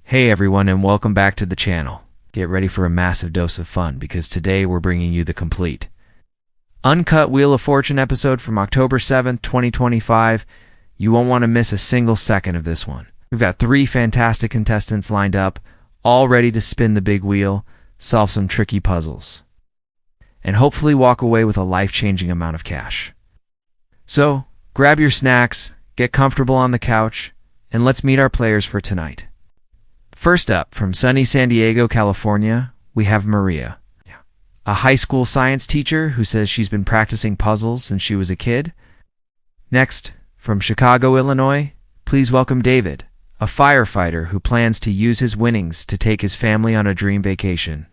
Hey everyone, and welcome back to the channel. Get ready for a massive dose of fun because today we're bringing you the complete uncut Wheel of Fortune episode from October 7th, 2025. You won't want to miss a single second of this one. We've got 3 fantastic contestants lined up, all ready to spin the big wheel, solve some tricky puzzles, and hopefully walk away with a life-changing amount of cash. So, grab your snacks, get comfortable on the couch, and let's meet our players for tonight. First up, from sunny San Diego, California, we have Maria, a high school science teacher who says she's been practicing puzzles since she was a kid. Next, from Chicago, Illinois, please welcome David, a firefighter who plans to use his winnings to take his family on a dream vacation.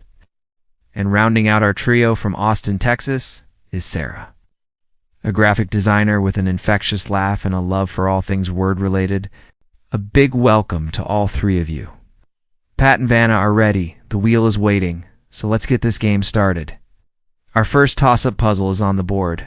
And rounding out our trio from Austin, Texas, is Sarah, a graphic designer with an infectious laugh and a love for all things word-related. A big welcome to all 3 of you. Pat and Vanna are ready, the wheel is waiting, so let's get this game started. Our first toss-up puzzle is on the board.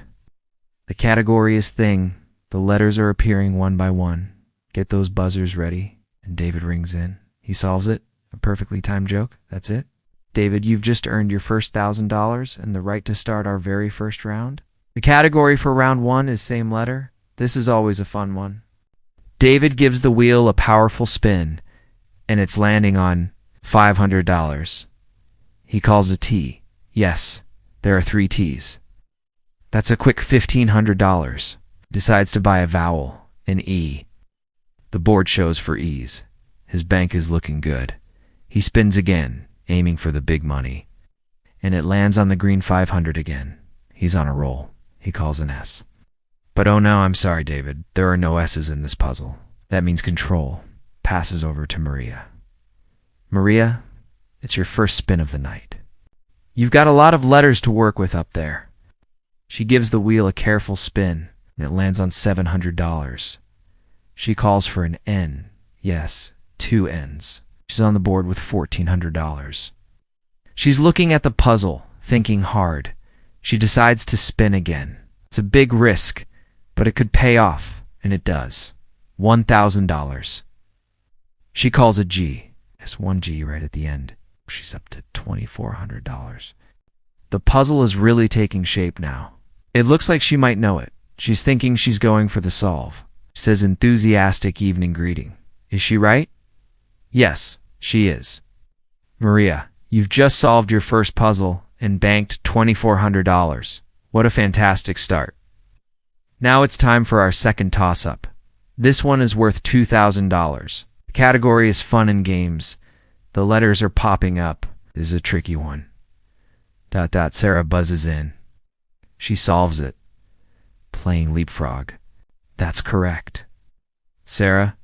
The category is thing. The letters are appearing one by one. Get those buzzers ready, and David rings in. He solves it. A perfectly timed joke. That's it. David, you've just earned your first $1,000 and the right to start our very first round. The category for round 1 is same letter. This is always a fun one. David gives the wheel a powerful spin, and it's landing on $500. He calls a T. Yes, there are 3 T's. That's a quick $1,500. Decides to buy a vowel, an E. The board shows for E's. His bank is looking good. He spins again, aiming for the big money. And it lands on the green 500 again. He's on a roll. He calls an S. But oh no, I'm sorry, David. There are no S's in this puzzle. That means control passes over to Maria. Maria, it's your first spin of the night. You've got a lot of letters to work with up there. She gives the wheel a careful spin, and it lands on $700. She calls for an N. Yes, 2 N's. She's on the board with $1,400. She's looking at the puzzle, thinking hard. She decides to spin again. It's a big risk, but it could pay off, and it does. $1,000. She calls a G. Yes, 1 G right at the end. She's up to $2,400. The puzzle is really taking shape now. It looks like she might know it. She's thinking she's going for the solve. Says enthusiastic evening greeting. Is she right? Yes, she is. Maria, you've just solved your first puzzle and banked $2,400. What a fantastic start. Now it's time for our second toss-up. This one is worth $2,000. The category is fun and games. The letters are popping up. This is a tricky one. ... Sarah buzzes in. She solves it. Playing leapfrog. That's correct. Sarah,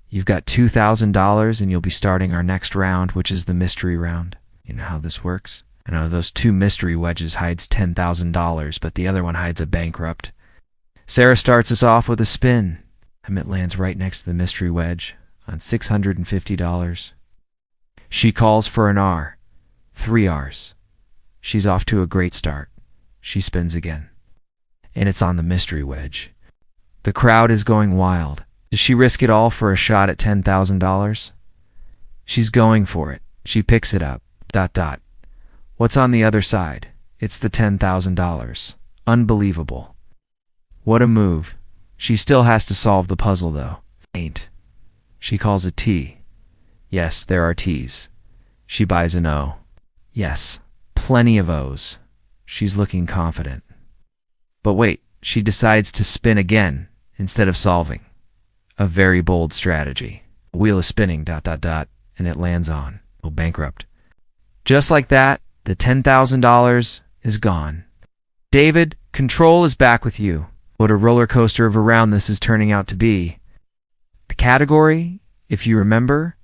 you've got $2,000 and you'll be starting our next round, which is the mystery round. You know how this works? I know those 2 mystery wedges hides $10,000, but the other one hides a bankrupt. Sarah starts us off with a spin. It lands right next to the mystery wedge on $650. She calls for an R. 3 R's. She's off to a great start. She spins again. And it's on the mystery wedge. The crowd is going wild. Does she risk it all for a shot at $10,000? She's going for it. She picks it up. ... What's on the other side? It's the $10,000. Unbelievable. What a move. She still has to solve the puzzle, though. Ain't. She calls a T. Yes, there are T's. She buys an O. Yes, plenty of O's. She's looking confident. But wait, she decides to spin again instead of solving. A very bold strategy. The wheel is spinning, ... and it lands on bankrupt. Just like that, the $10,000 is gone. David, control is back with you. What a roller coaster of a round this is turning out to be. The category, if you remember,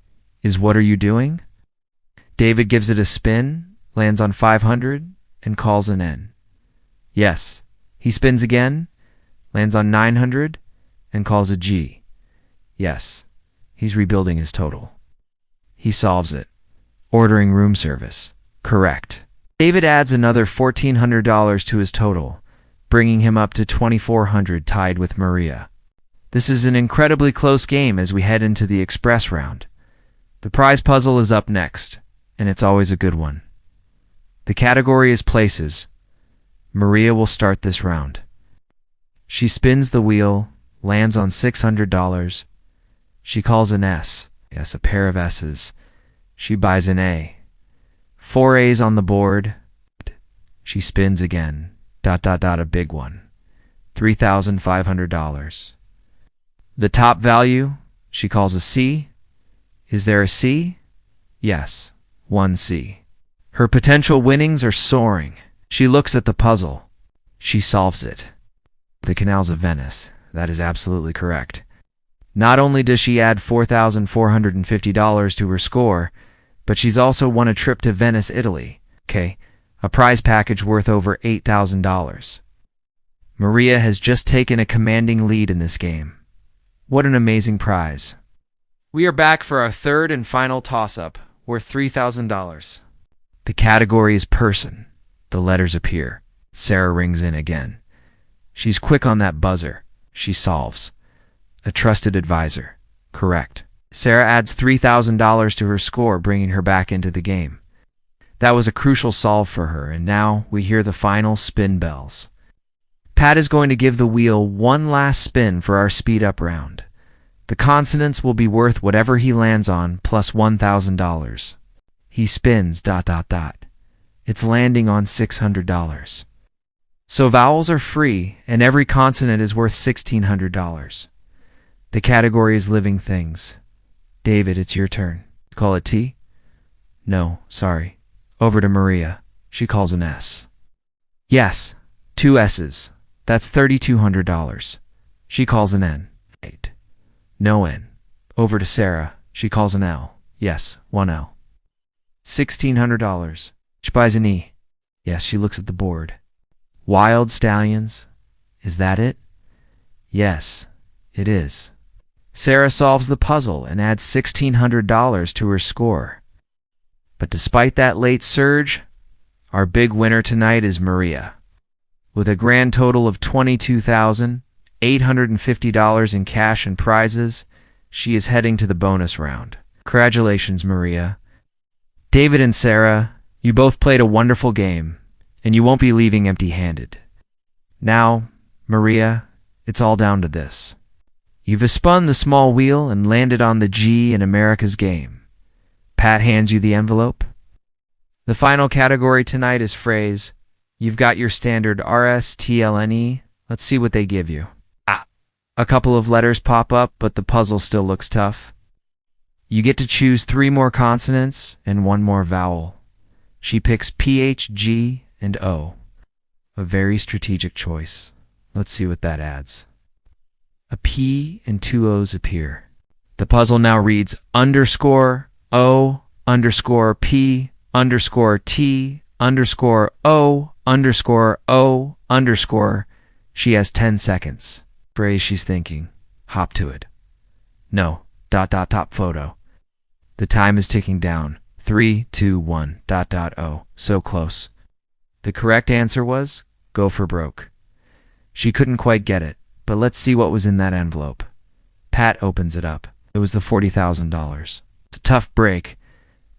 is what are you doing? David gives it a spin, lands on 500, and calls an N. Yes, he spins again, lands on 900, and calls a G. Yes, he's rebuilding his total. He solves it. Ordering room service. Correct. David adds another $1,400 to his total, bringing him up to $2,400 tied with Maria. This is an incredibly close game as we head into the express round. The prize puzzle is up next, and it's always a good one. The category is places. Maria will start this round. She spins the wheel, lands on $600. She calls an S. Yes, a pair of S's. She buys an A. 4 A's on the board. She spins again. ... a big one. $3,500. The top value, she calls a C. Is there a C? Yes, 1 C. Her potential winnings are soaring. She looks at the puzzle. She solves it. The canals of Venice. That is absolutely correct. Not only does she add $4,450 to her score, but she's also won a trip to Venice, Italy. Okay, a prize package worth over $8,000. Maria has just taken a commanding lead in this game. What an amazing prize. We are back for our third and final toss-up, worth $3,000. The category is person. The letters appear. Sarah rings in again. She's quick on that buzzer. She solves. A trusted advisor. Correct. Sarah adds $3,000 to her score, bringing her back into the game. That was a crucial solve for her, and now we hear the final spin bells. Pat is going to give the wheel one last spin for our speed-up round. The consonants will be worth whatever he lands on, plus $1,000. He spins ... It's landing on $600. So vowels are free, and every consonant is worth $1,600. The category is living things. David, it's your turn. Call it T? No, sorry. Over to Maria. She calls an S. Yes, 2 S's. That's $3,200. She calls an N. 8. No N. Over to Sarah. She calls an L. Yes, 1 L. $1,600. She buys an E. Yes, she looks at the board. Wild Stallions. Is that it? Yes, it is. Sarah solves the puzzle and adds $1,600 to her score. But despite that late surge, our big winner tonight is Maria. With a grand total of $22,850 in cash and prizes, she is heading to the bonus round. Congratulations, Maria. David and Sarah, you both played a wonderful game, and you won't be leaving empty-handed. Now, Maria, it's all down to this. You've spun the small wheel and landed on the G in America's game. Pat hands you the envelope. The final category tonight is phrase. You've got your standard RSTLNE. Let's see what they give you. A couple of letters pop up, but the puzzle still looks tough. You get to choose 3 more consonants and 1 more vowel. She picks PH, G, and O. A very strategic choice. Let's see what that adds. A P and 2 O's appear. The puzzle now reads _O _P _T _O _O _. She has 10 seconds. Phrase she's thinking. Hop to it. No. ... top photo. The time is ticking down. 3, 2, 1. ... O. So close. The correct answer was go for broke. She couldn't quite get it, but let's see what was in that envelope. Pat opens it up. It was the $40,000. It's a tough break,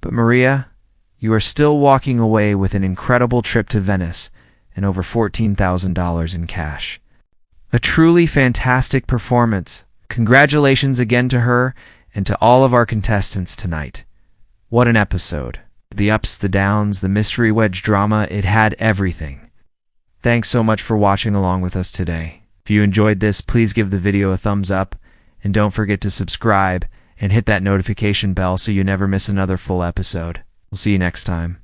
but Maria, you are still walking away with an incredible trip to Venice and over $14,000 in cash. A truly fantastic performance. Congratulations again to her and to all of our contestants tonight. What an episode. The ups, the downs, the mystery wedge drama, it had everything. Thanks so much for watching along with us today. If you enjoyed this, please give the video a thumbs up, and don't forget to subscribe and hit that notification bell so you never miss another full episode. We'll see you next time.